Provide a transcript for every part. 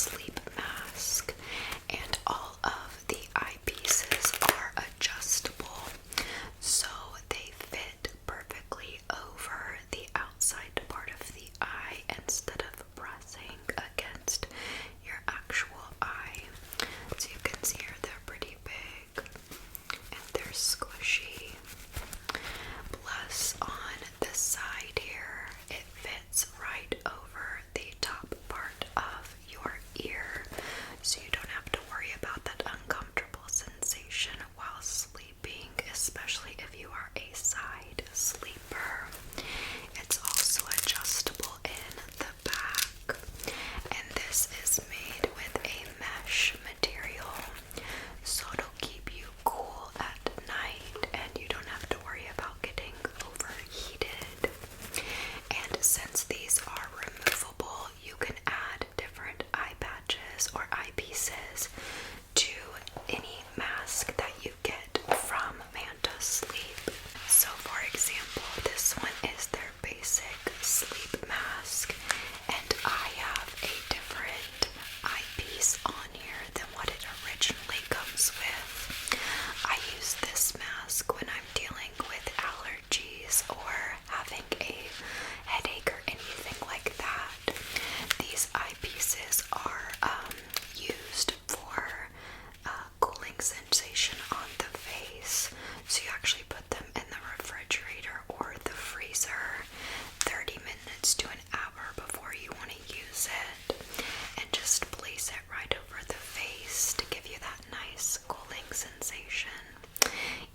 sleep mask, and all of the eyepieces are adjustable, so they fit perfectly over the outside part of the eye instead of pressing against your actual eye. So you can see here they're pretty big and they're squishy. Plus, on the side here, it fits right over the top part of your ear, so you don't have to worry about that uncomfortable sensation while sleeping, especially if you are a side sleeper. It's also adjustable in the back, and this is made with a mesh material, so it'll keep you cool at night and you don't have to worry about getting overheated. And since these are removable, you can add different eye patches or eyepieces to any mask that you get from Manta Sleep. So for example, this one is their basic sleep mask, and I have a different eyepiece on here than what it originally comes with. I use this mask when I'm dealing with allergies or having a headache or anything like that. These eyepieces are used for cooling sensation on the face, so you actually put them in the refrigerator or the freezer 30 minutes to an hour before you want to use it, and just place it right over the face to give you that nice cooling sensation.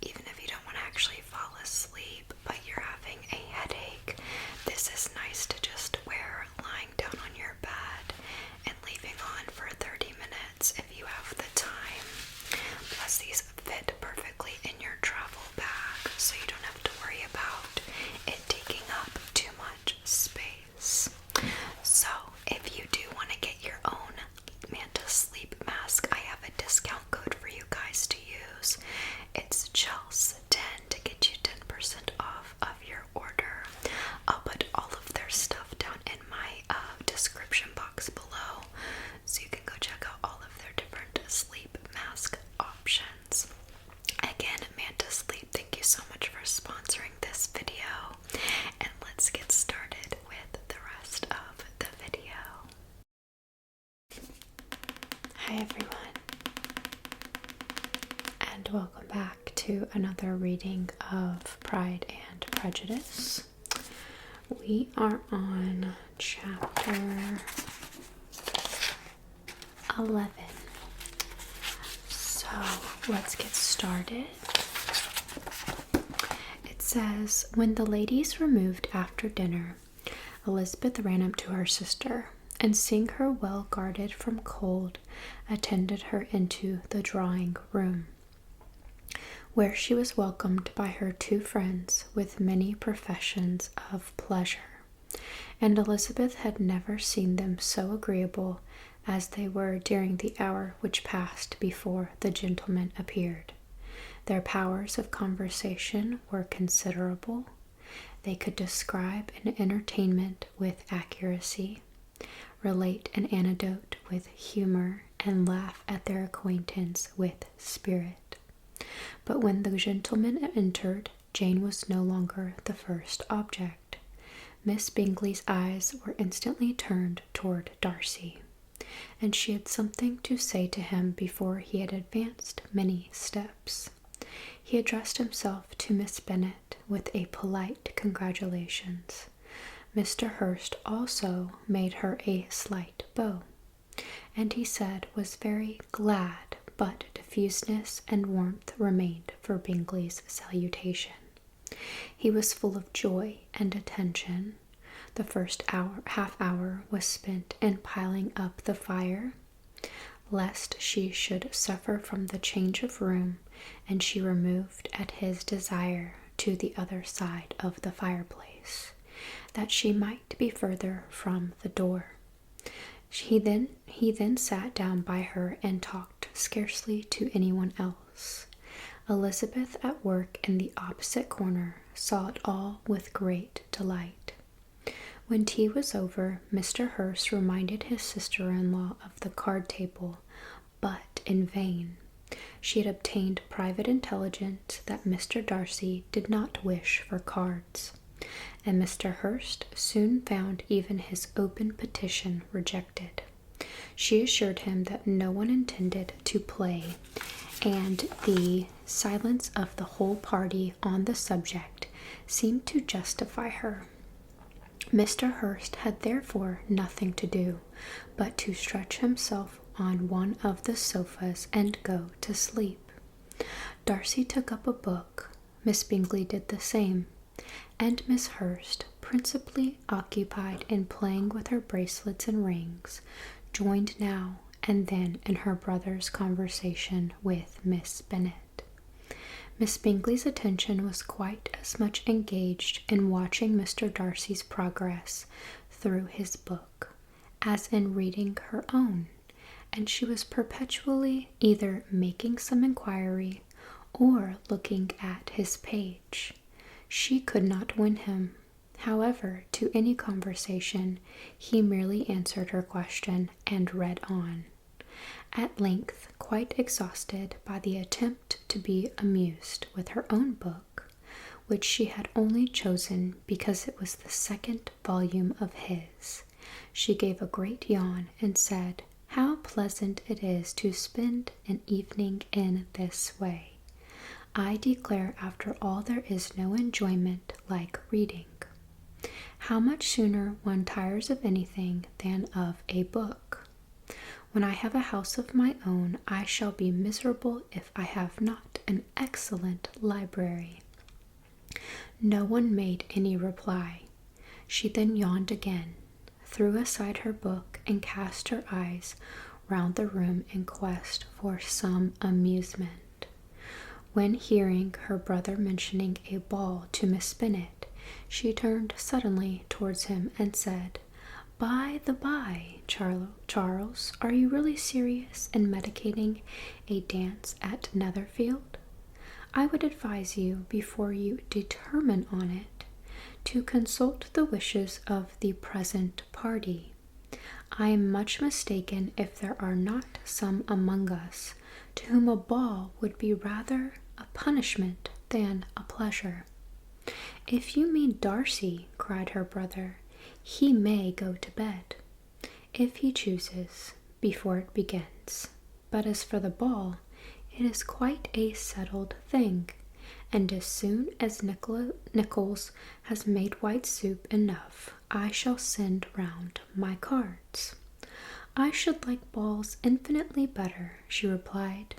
Even if you don't want to actually fall asleep but you're having a headache, this is nice to just wear lying down on your bed and leaving on for 30 minutes if you have the time. Plus, these fit perfectly in your travel bag, so you don't have to worry about it taking up too much space. So if you do want to get your own Manta Sleep mask, I have a discount code for you guys to use. It's Chels10 to get you 10% off of your order. I'll put all of their stuff down in my description box below, so you can go check out all of their different sleep mask options. Again, Manta Sleep, thank you so much for sponsoring this video, and let's get started with the rest of the video. Hi everyone, and welcome back to another reading of Pride and Prejudice. We are on chapter 11. So let's get started. It says, when the ladies removed after dinner, Elizabeth ran up to her sister, and seeing her well guarded from cold, attended her into the drawing room, where she was welcomed by her two friends with many professions of pleasure, and Elizabeth had never seen them so agreeable as they were during the hour which passed before the gentlemen appeared. Their powers of conversation were considerable. They could describe an entertainment with accuracy, relate an anecdote with humor, and laugh at their acquaintance with spirit. But when the gentlemen entered, Jane was no longer the first object. Miss Bingley's eyes were instantly turned toward Darcy, and she had something to say to him before he had advanced many steps. He addressed himself to Miss Bennet with a polite congratulations. Mr. Hurst also made her a slight bow, and he said was very glad, but diffuseness and warmth remained for Bingley's salutation. He was full of joy and attention. The first half hour was spent in piling up the fire, lest she should suffer from the change of room, and she removed at his desire to the other side of the fireplace, that she might be further from the door. He then sat down by her and talked scarcely to anyone else. Elizabeth, at work in the opposite corner, saw it all with great delight. When tea was over, Mr. Hurst reminded his sister-in-law of the card table, but in vain. She had obtained private intelligence that Mr. Darcy did not wish for cards, and Mr. Hurst soon found even his open petition rejected. She assured him that no one intended to play, and the silence of the whole party on the subject seemed to justify her. Mr. Hurst had therefore nothing to do but to stretch himself on one of the sofas and go to sleep. Darcy took up a book, Miss Bingley did the same, and Miss Hurst, principally occupied in playing with her bracelets and rings, joined now and then in her brother's conversation with Miss Bennet. Miss Bingley's attention was quite as much engaged in watching Mr. Darcy's progress through his book as in reading her own, and she was perpetually either making some inquiry or looking at his page. She could not win him, however, to any conversation. He merely answered her question and read on. At length, quite exhausted by the attempt to be amused with her own book, which she had only chosen because it was the second volume of his, she gave a great yawn and said, "How pleasant it is to spend an evening in this way. I declare after all there is no enjoyment like reading. How much sooner one tires of anything than of a book. When I have a house of my own, I shall be miserable if I have not an excellent library." No one made any reply. She then yawned again, threw aside her book, and cast her eyes round the room in quest for some amusement. When hearing her brother mentioning a ball to Miss Bennet, she turned suddenly towards him and said, "By the by, Charles, are you really serious in medicating a dance at Netherfield? I would advise you, before you determine on it, to consult the wishes of the present party. I am much mistaken if there are not some among us to whom a ball would be rather a punishment than a pleasure." "If you mean Darcy," cried her brother, "he may go to bed, if he chooses, before it begins. But as for the ball, it is quite a settled thing, and as soon as Nichols has made white soup enough, I shall send round my cards." "I should like balls infinitely better," she replied,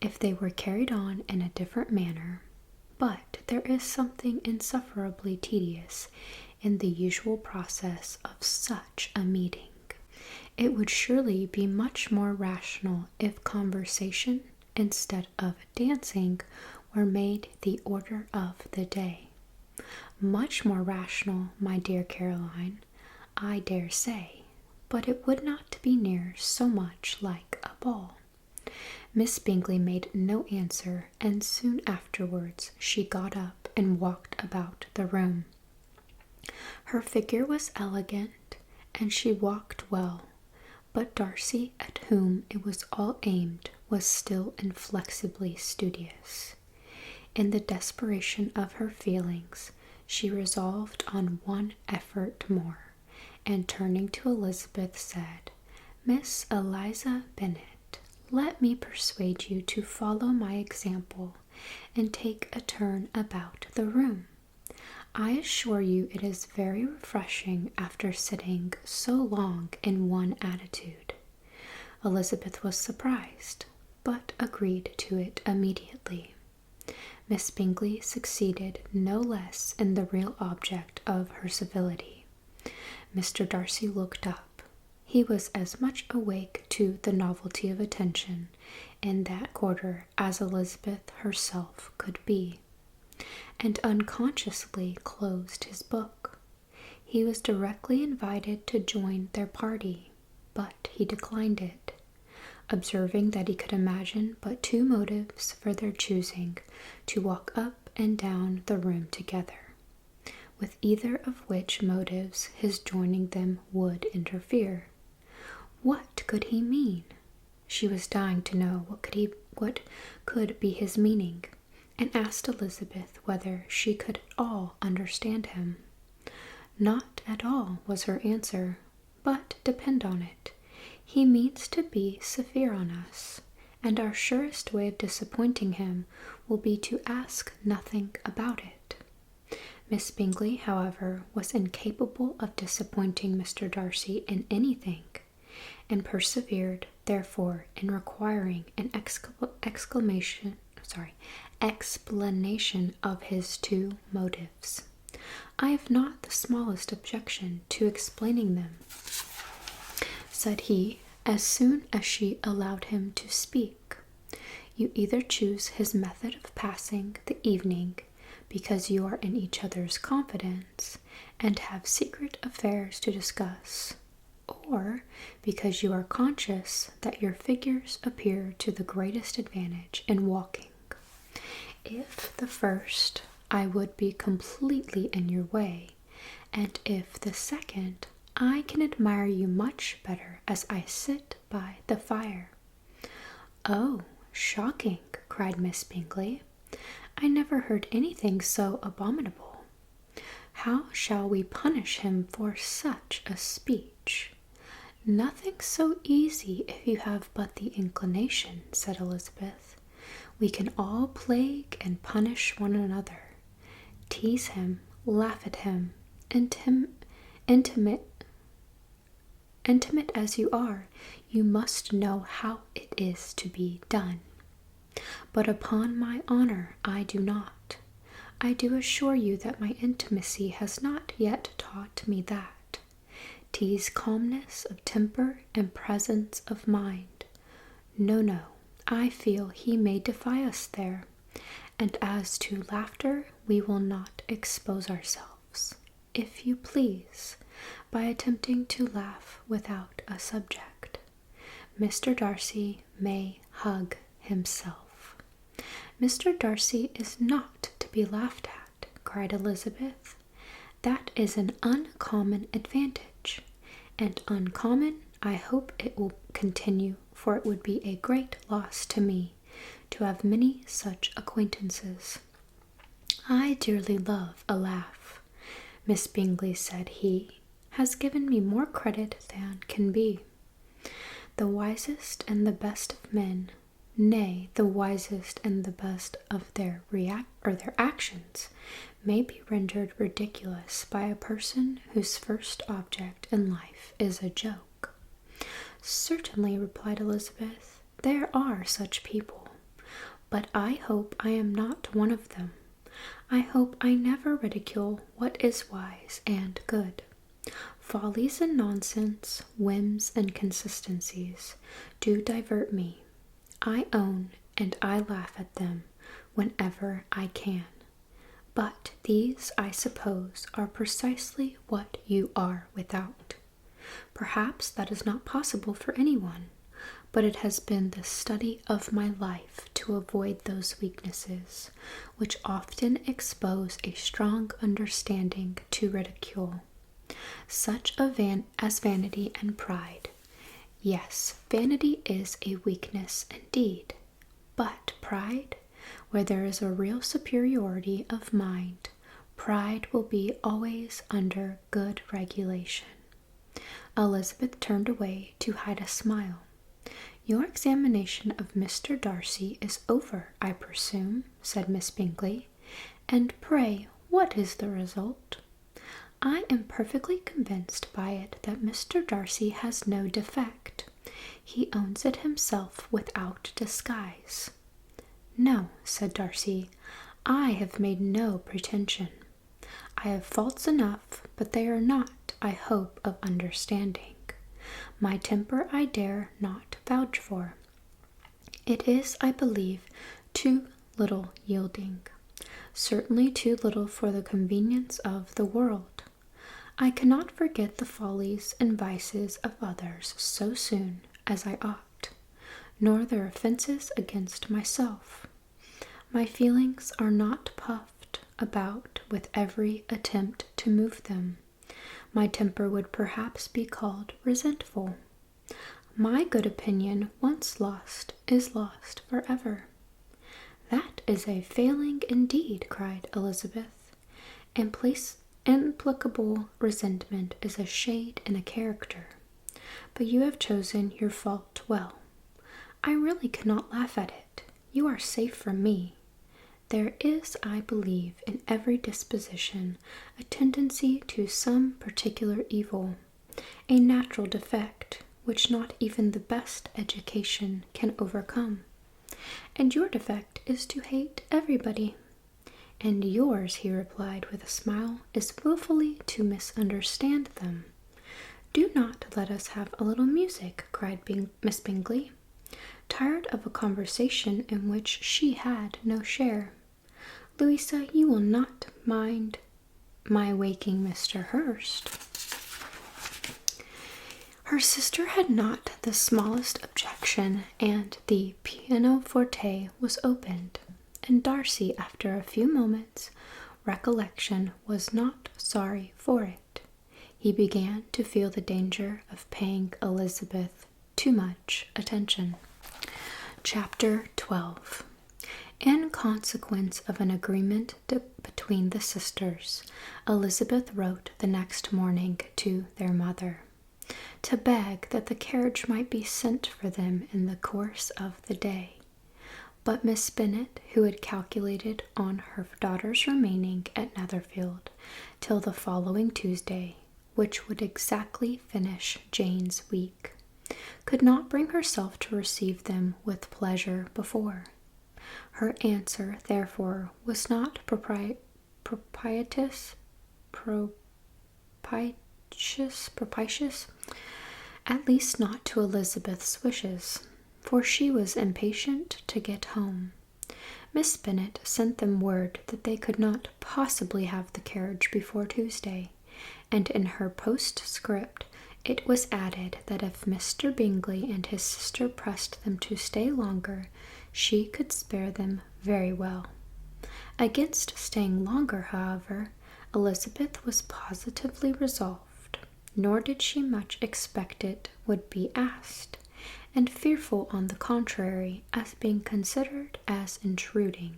"if they were carried on in a different manner. But there is something insufferably tedious in the usual process of such a meeting. It would surely be much more rational if conversation, instead of dancing, were made the order of the day." "Much more rational, my dear Caroline, I dare say, but it would not be near so much like a ball." Miss Bingley made no answer, and soon afterwards she got up and walked about the room. Her figure was elegant, and she walked well, but Darcy, at whom it was all aimed, was still inflexibly studious. In the desperation of her feelings, she resolved on one effort more, and turning to Elizabeth said, "Miss Eliza Bennet, let me persuade you to follow my example and take a turn about the room. I assure you it is very refreshing after sitting so long in one attitude." Elizabeth was surprised, but agreed to it immediately. Miss Bingley succeeded no less in the real object of her civility. Mr. Darcy looked up. He was as much awake to the novelty of attention in that quarter as Elizabeth herself could be, and unconsciously closed his book. He was directly invited to join their party, but he declined it, observing that he could imagine but two motives for their choosing to walk up and down the room together, with either of which motives his joining them would interfere. What could he mean? She was dying to know what could be his meaning, and asked Elizabeth whether she could at all understand him. Not at all, was her answer, but depend on it, he means to be severe on us, and our surest way of disappointing him will be to ask nothing about it. Miss Bingley, however, was incapable of disappointing Mr. Darcy in anything, and persevered, therefore, in requiring an explanation of his two motives. I have not the smallest objection to explaining them, said he, as soon as she allowed him to speak. You either choose his method of passing the evening because you are in each other's confidence and have secret affairs to discuss, or because you are conscious that your figures appear to the greatest advantage in walking. If the first, I would be completely in your way, and if the second, I can admire you much better as I sit by the fire. Oh, shocking, cried Miss Bingley. I never heard anything so abominable. How shall we punish him for such a speech? Nothing so easy if you have but the inclination, said Elizabeth. We can all plague and punish one another. Tease him, laugh at him, intimate as you are, you must know how it is to be done. But upon my honor, I do not. I do assure you that my intimacy has not yet taught me that. Tease calmness of temper and presence of mind. No, I feel he may defy us there, and as to laughter, we will not expose ourselves, if you please, by attempting to laugh without a subject. Mr. Darcy may hug himself. Mr. Darcy is not to be laughed at, cried Elizabeth. That is an uncommon advantage, and uncommon I hope it will continue, for it would be a great loss to me to have many such acquaintances. I dearly love a laugh, Miss Bingley, said he, has given me more credit than can be. The wisest and the best of men, nay, the wisest and the best of their actions, may be rendered ridiculous by a person whose first object in life is a joke. Certainly, replied Elizabeth, there are such people, but I hope I am not one of them. I hope I never ridicule what is wise and good. Follies and nonsense, whims and consistencies, do divert me, I own, and I laugh at them whenever I can. But these, I suppose, are precisely what you are without. Perhaps that is not possible for anyone, but it has been the study of my life to avoid those weaknesses, which often expose a strong understanding to ridicule, such as vanity and pride. Yes, vanity is a weakness indeed, but pride, where there is a real superiority of mind, pride will be always under good regulation. Elizabeth turned away to hide a smile. Your examination of Mr. Darcy is over, I presume, said Miss Bingley, and pray, what is the result? I am perfectly convinced by it that Mr. Darcy has no defect. He owns it himself without disguise. No, said Darcy, I have made no pretension. I have faults enough, but they are not, I hope, of understanding. My temper I dare not vouch for. It is, I believe, too little yielding, certainly too little for the convenience of the world. I cannot forget the follies and vices of others so soon as I ought, nor their offenses against myself. My feelings are not puffed about with every attempt to move them. My temper would perhaps be called resentful. My good opinion, once lost, is lost forever. That is a failing indeed, cried Elizabeth. Implicable resentment is a shade in a character. But you have chosen your fault well. I really cannot laugh at it. You are safe from me. There is, I believe, in every disposition a tendency to some particular evil, a natural defect which not even the best education can overcome. And your defect is to hate everybody. And yours, he replied with a smile, is willfully to misunderstand them. Do not let us have a little music, cried Miss Bingley, tired of a conversation in which she had no share. Louisa, you will not mind my waking Mr. Hurst. Her sister had not the smallest objection, and the pianoforte was opened, and Darcy, after a few moments' recollection, was not sorry for it. He began to feel the danger of paying Elizabeth too much attention. Chapter 12. In consequence of an agreement between the sisters, Elizabeth wrote the next morning to their mother, to beg that the carriage might be sent for them in the course of the day. But Miss Bennet, who had calculated on her daughter's remaining at Netherfield till the following Tuesday, which would exactly finish Jane's week, could not bring herself to receive them with pleasure before. Her answer, therefore, was not propitious, at least not to Elizabeth's wishes, for she was impatient to get home. Miss Bennet sent them word that they could not possibly have the carriage before Tuesday, and in her postscript it was added that if Mr. Bingley and his sister pressed them to stay longer, she could spare them very well. Against staying longer, however, Elizabeth was positively resolved, nor did she much expect it would be asked, and fearful, on the contrary, as being considered as intruding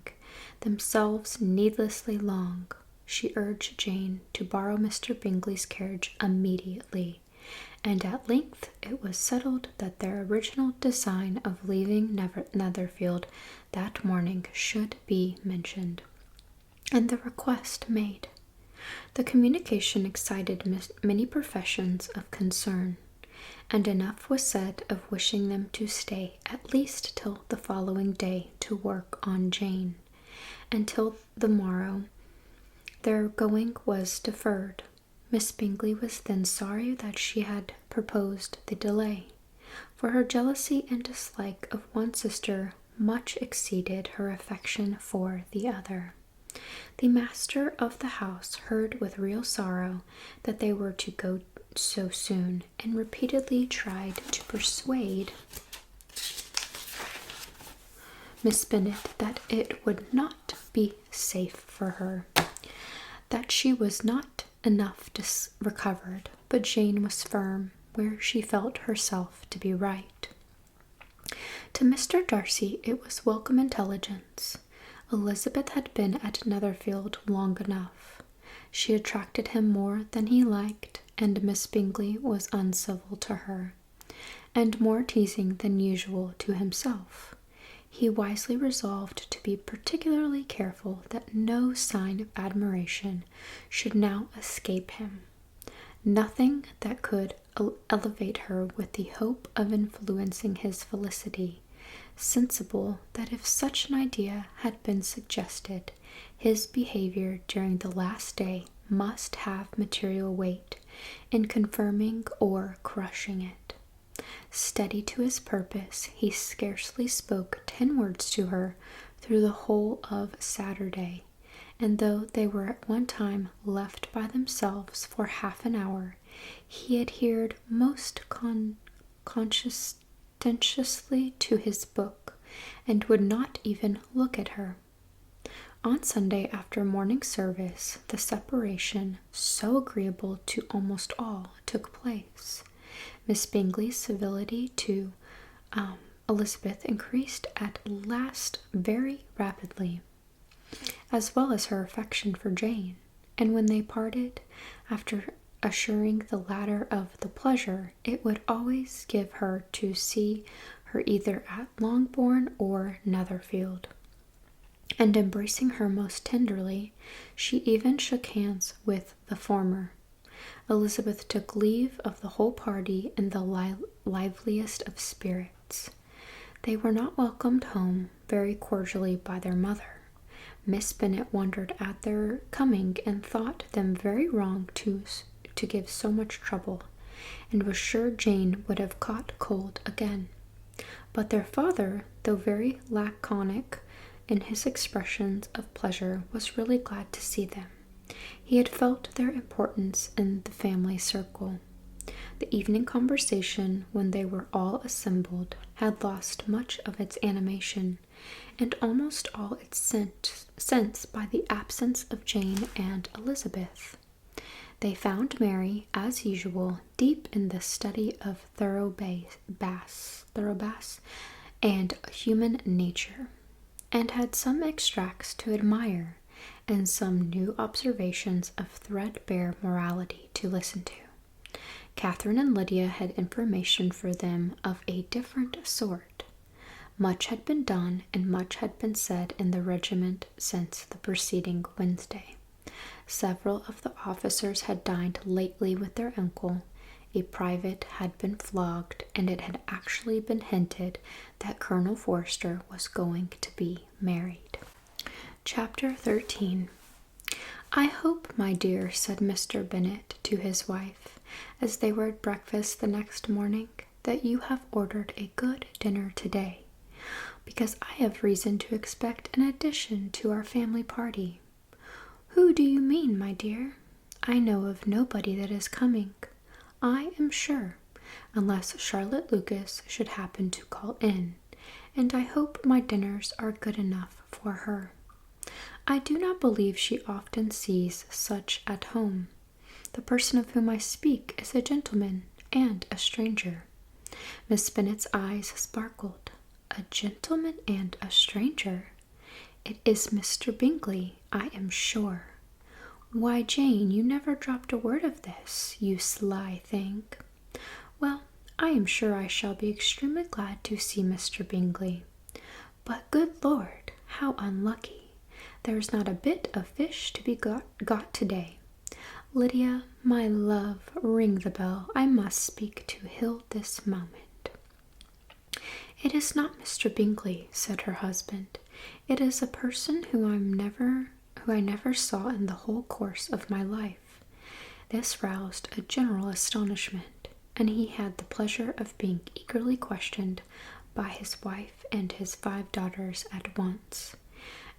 themselves needlessly long, she urged Jane to borrow Mr. Bingley's carriage immediately, and at length it was settled that their original design of leaving Netherfield that morning should be mentioned, and the request made. The communication excited many professions of concern, and enough was said of wishing them to stay at least till the following day to work on Jane, and till the morrow their going was deferred. Miss Bingley was then sorry that she had proposed the delay, for her jealousy and dislike of one sister much exceeded her affection for the other. The master of the house heard with real sorrow that they were to go so soon, and repeatedly tried to persuade Miss Bennet that it would not be safe for her, that she was not enough recovered, but Jane was firm where she felt herself to be right. To Mr. Darcy it was welcome intelligence. Elizabeth had been at Netherfield long enough. She attracted him more than he liked, and Miss Bingley was uncivil to her, and more teasing than usual to himself. He wisely resolved to be particularly careful that no sign of admiration should now escape him. Nothing that could elevate her with the hope of influencing his felicity, sensible that if such an idea had been suggested, his behavior during the last day must have material weight in confirming or crushing it. Steady to his purpose, he scarcely spoke 10 words to her through the whole of Saturday, and though they were at one time left by themselves for half an hour, he adhered most conscientiously to his book, and would not even look at her. On Sunday after morning service, the separation, so agreeable to almost all, took place. Miss Bingley's civility to Elizabeth increased at last very rapidly, as well as her affection for Jane, and when they parted, after assuring the latter of the pleasure it would always give her to see her either at Longbourn or Netherfield, and embracing her most tenderly, she even shook hands with the former. Elizabeth took leave of the whole party in the liveliest of spirits. They were not welcomed home very cordially by their mother. Miss Bennet wondered at their coming and thought them very wrong to give so much trouble, and was sure Jane would have caught cold again. But their father, though very laconic in his expressions of pleasure, was really glad to see them. He had felt their importance in the family circle. The evening conversation, when they were all assembled, had lost much of its animation, and almost all its sense by the absence of Jane and Elizabeth. They found Mary, as usual, deep in the study of thoroughbass and human nature, and had some extracts to admire, and some new observations of threadbare morality to listen to. Catherine and Lydia had information for them of a different sort. Much had been done and much had been said in the regiment since the preceding Wednesday. Several of the officers had dined lately with their uncle. A private had been flogged, and it had actually been hinted that Colonel Forster was going to be married. Chapter 13. "I hope, my dear," said Mr. Bennet to his wife, as they were at breakfast the next morning, "that you have ordered a good dinner today, because I have reason to expect an addition to our family party." "Who do you mean, my dear?" "I know of nobody that is coming, I am sure, unless Charlotte Lucas should happen to call in, and I hope my dinners are good enough for her. I do not believe she often sees such at home. The person of whom I speak is a gentleman and a stranger." Miss Bennet's eyes sparkled. "A gentleman and a stranger? It is Mr. Bingley, I am sure. Why, Jane, you never dropped a word of this, you sly thing. Well, I am sure I shall be extremely glad to see Mr. Bingley. But, good Lord, how unlucky! There is not a bit of fish to be got today. Lydia, my love, ring the bell. I must speak to Hill this moment." "It is not Mr. Bingley," said her husband. "It is a person who I never saw in the whole course of my life." This roused a general astonishment, and he had the pleasure of being eagerly questioned by his wife and his 5 daughters at once.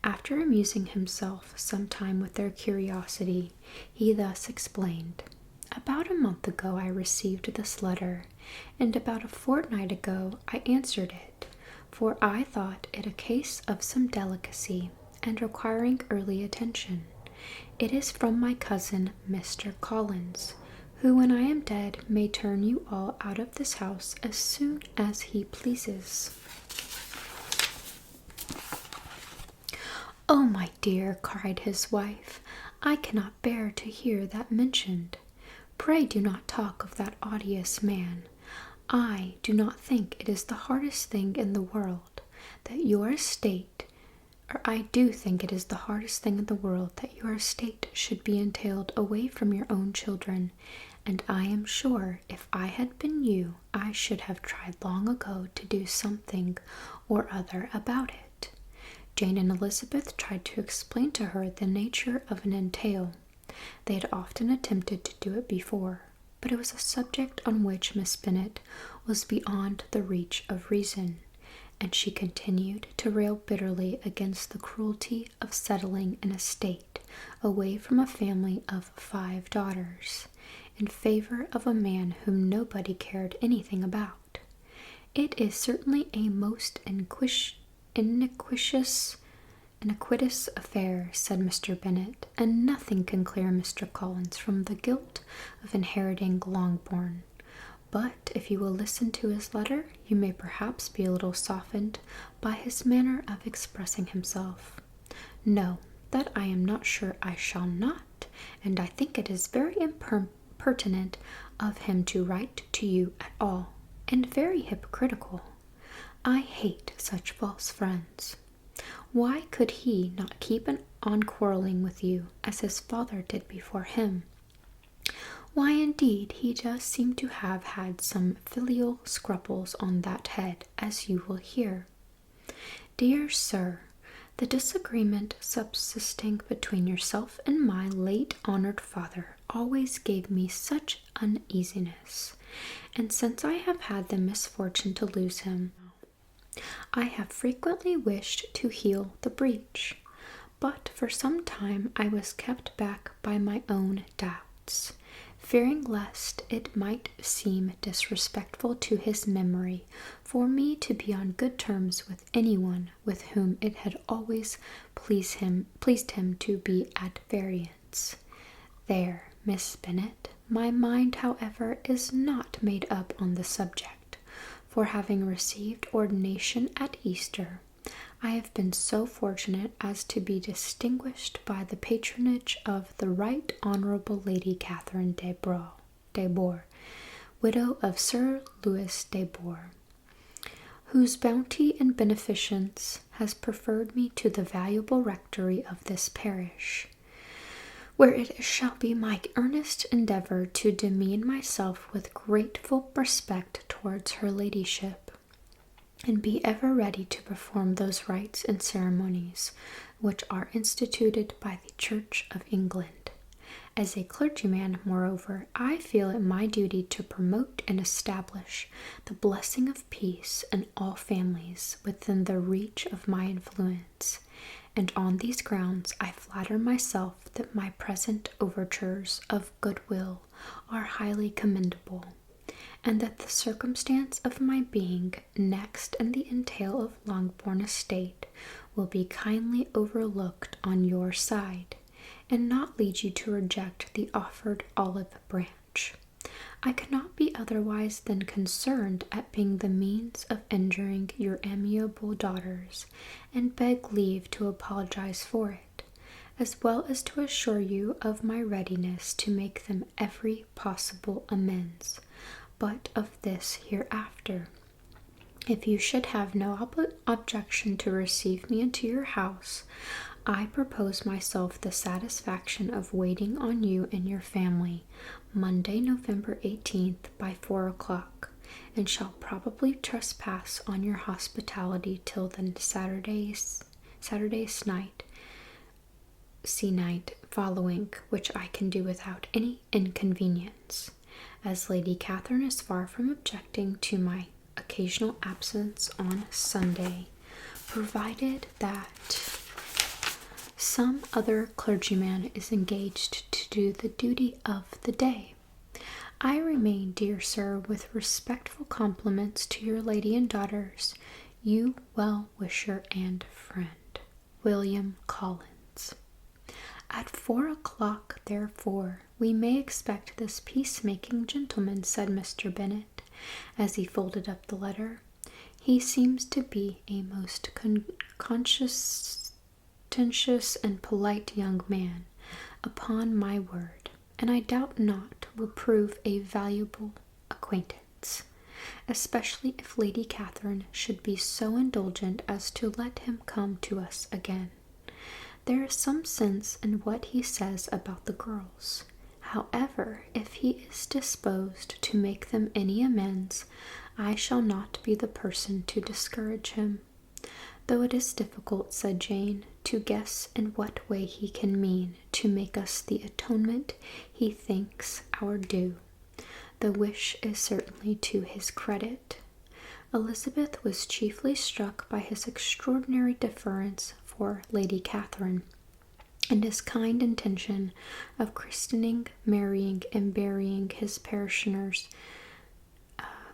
After amusing himself some time with their curiosity, he thus explained: "About a month ago I received this letter, and about a fortnight ago I answered it, for I thought it a case of some delicacy, and requiring early attention. It is from my cousin, Mr. Collins, who, when I am dead, may turn you all out of this house as soon as he pleases." "Oh, my dear," cried his wife, "I cannot bear to hear that mentioned. Pray do not talk of that odious man. I do not think it is the hardest thing in the world that your estate, should be entailed away from your own children, and I am sure if I had been you, I should have tried long ago to do something or other about it." Jane and Elizabeth tried to explain to her the nature of an entail. They had often attempted to do it before, but it was a subject on which Miss Bennet was beyond the reach of reason, and she continued to rail bitterly against the cruelty of settling an estate away from a family of 5 daughters, in favor of a man whom nobody cared anything about. "It is certainly a most iniquitous "An iniquitous affair," said Mr. Bennet, "and nothing can clear Mr. Collins from the guilt of inheriting Longbourn. But if you will listen to his letter, you may perhaps be a little softened by his manner of expressing himself." "No, that I am not sure I shall not, and I think it is very impertinent of him to write to you at all, and very hypocritical. I hate such false friends. Why could he not keep on quarreling with you, as his father did before him? Why, indeed, he does seem to have had some filial scruples on that head, as you will hear. Dear sir, the disagreement subsisting between yourself and my late honored father always gave me such uneasiness, and since I have had the misfortune to lose him, I have frequently wished to heal the breach, but for some time I was kept back by my own doubts, fearing lest it might seem disrespectful to his memory for me to be on good terms with anyone with whom it had always pleased him to be at variance. There, Miss Bennet, my mind, however, is not made up on the subject, for having received ordination at Easter, I have been so fortunate as to be distinguished by the patronage of the Right Honourable Lady Catherine de Bourgh, widow of Sir Louis de Bourgh, whose bounty and beneficence has preferred me to the valuable rectory of this parish, where it shall be my earnest endeavour to demean myself with grateful respect towards her ladyship, and be ever ready to perform those rites and ceremonies which are instituted by the Church of England. As a clergyman, moreover, I feel it my duty to promote and establish the blessing of peace in all families within the reach of my influence, and on these grounds I flatter myself that my present overtures of goodwill are highly commendable, and that the circumstance of my being next in the entail of Longbourn estate will be kindly overlooked on your side, and not lead you to reject the offered olive branch. I cannot be otherwise than concerned at being the means of injuring your amiable daughters, and beg leave to apologize for it, as well as to assure you of my readiness to make them every possible amends, but of this hereafter. If you should have no objection to receive me into your house, I propose myself the satisfaction of waiting on you and your family Monday, November 18th by 4 o'clock, and shall probably trespass on your hospitality till the Saturday's night following, which I can do without any inconvenience, as Lady Catherine is far from objecting to my occasional absence on Sunday, provided that some other clergyman is engaged to do the duty of the day. I remain, dear sir, with respectful compliments to your lady and daughters, you well-wisher and friend, William Collins. At 4 o'clock, therefore, we may expect this peacemaking gentleman, said Mr. Bennet, as he folded up the letter. He seems to be a most conscientious and polite young man, upon my word, and I doubt not will prove a valuable acquaintance, especially if Lady Catherine should be so indulgent as to let him come to us again. There is some sense in what he says about the girls. However, if he is disposed to make them any amends, I shall not be the person to discourage him. Though it is difficult, said Jane, to guess in what way he can mean to make us the atonement he thinks our due. The wish is certainly to his credit. Elizabeth was chiefly struck by his extraordinary deference for Lady Catherine, and his kind intention of christening, marrying, and burying his parishioners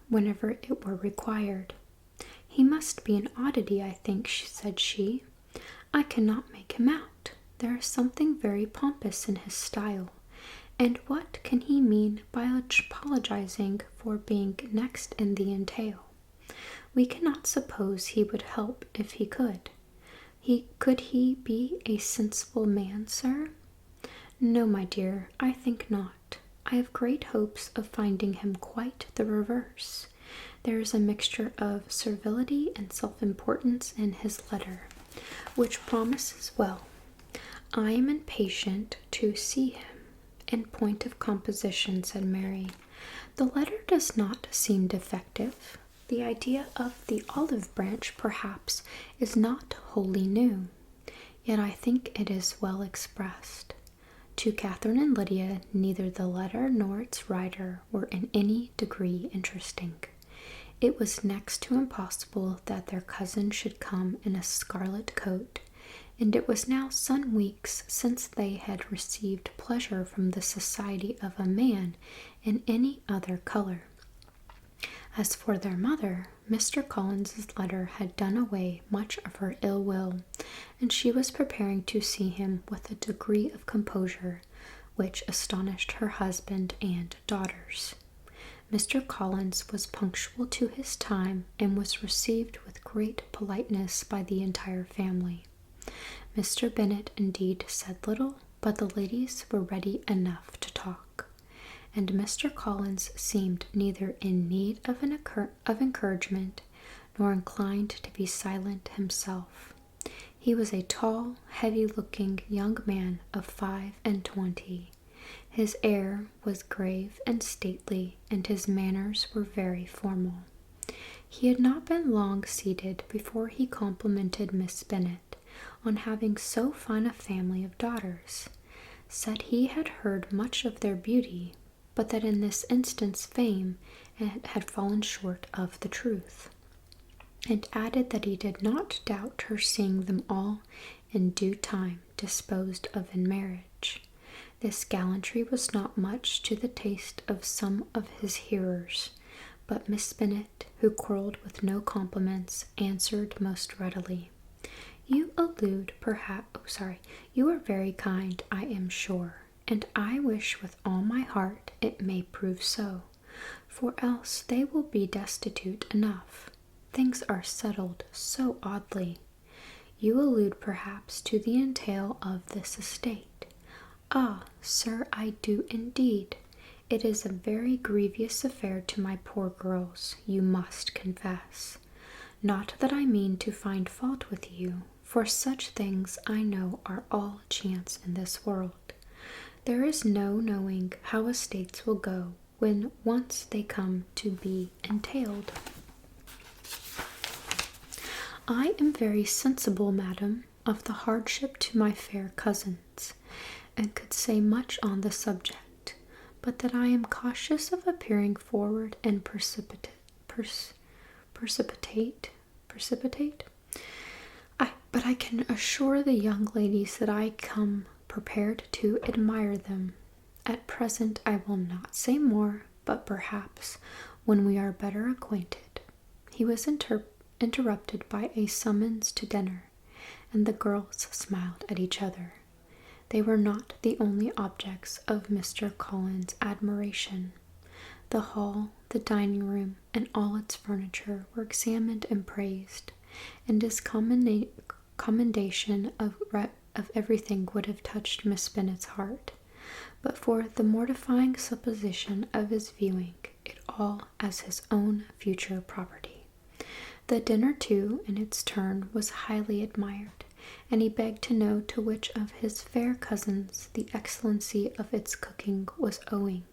whenever it were required. He must be an oddity, I think, said she. I cannot make him out. There is something very pompous in his style. And what can he mean by apologizing for being next in the entail? We cannot suppose he would help if he could. Could he be a sensible man, sir? No, my dear, I think not. I have great hopes of finding him quite the reverse. There is a mixture of servility and self-importance in his letter, which promises well. I am impatient to see him. In point of composition, said Mary, the letter does not seem defective. The idea of the olive branch, perhaps, is not wholly new, yet I think it is well expressed. To Catherine and Lydia, neither the letter nor its writer were in any degree interesting. It was next to impossible that their cousin should come in a scarlet coat, and it was now some weeks since they had received pleasure from the society of a man in any other color. As for their mother, Mr. Collins's letter had done away much of her ill will, and she was preparing to see him with a degree of composure which astonished her husband and daughters. Mr. Collins was punctual to his time and was received with great politeness by the entire family. Mr. Bennet indeed said little, but the ladies were ready enough to talk, and Mr. Collins seemed neither in need of encouragement nor inclined to be silent himself. He was a tall, heavy-looking young man of 25. His air was grave and stately, and his manners were very formal. He had not been long seated before he complimented Miss Bennet on having so fine a family of daughters, said he had heard much of their beauty, but that in this instance fame had fallen short of the truth, and added that he did not doubt her seeing them all in due time disposed of in marriage. This gallantry was not much to the taste of some of his hearers, but Miss Bennet, who quarrelled with no compliments, answered most readily. You allude, you are very kind, I am sure, and I wish with all my heart it may prove so, for else they will be destitute enough. Things are settled so oddly. You allude perhaps to the entail of this estate. Ah, sir, I do indeed. It is a very grievous affair to my poor girls, you must confess. Not that I mean to find fault with you, for such things I know are all chance in this world. There is no knowing how estates will go when once they come to be entailed. I am very sensible, madam, of the hardship to my fair cousins, and could say much on the subject, but that I am cautious of appearing forward and precipitate. But I can assure the young ladies that I come prepared to admire them. At present I will not say more, but perhaps when we are better acquainted. He was interrupted by a summons to dinner, and the girls smiled at each other. They were not the only objects of Mr. Collins' admiration. The hall, the dining room, and all its furniture were examined and praised, and his commendation of everything would have touched Miss Bennet's heart, but for the mortifying supposition of his viewing it all as his own future property. The dinner, too, in its turn, was highly admired, and he begged to know to which of his fair cousins the excellency of its cooking was owing.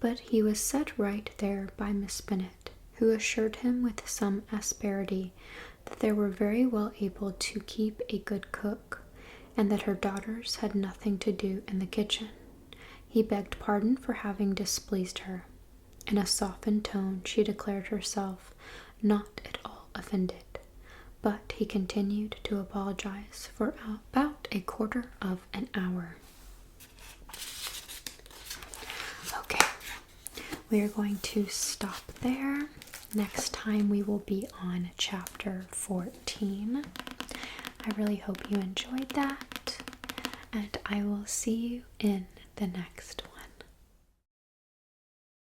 But he was set right there by Miss Bennet, who assured him with some asperity that they were very well able to keep a good cook, and that her daughters had nothing to do in the kitchen. He begged pardon for having displeased her. In a softened tone she declared herself not at all offended, but he continued to apologize for about a quarter of an hour. Okay, we are going to stop there. Next time we will be on chapter 14. I really hope you enjoyed that, and I will see you in the next one.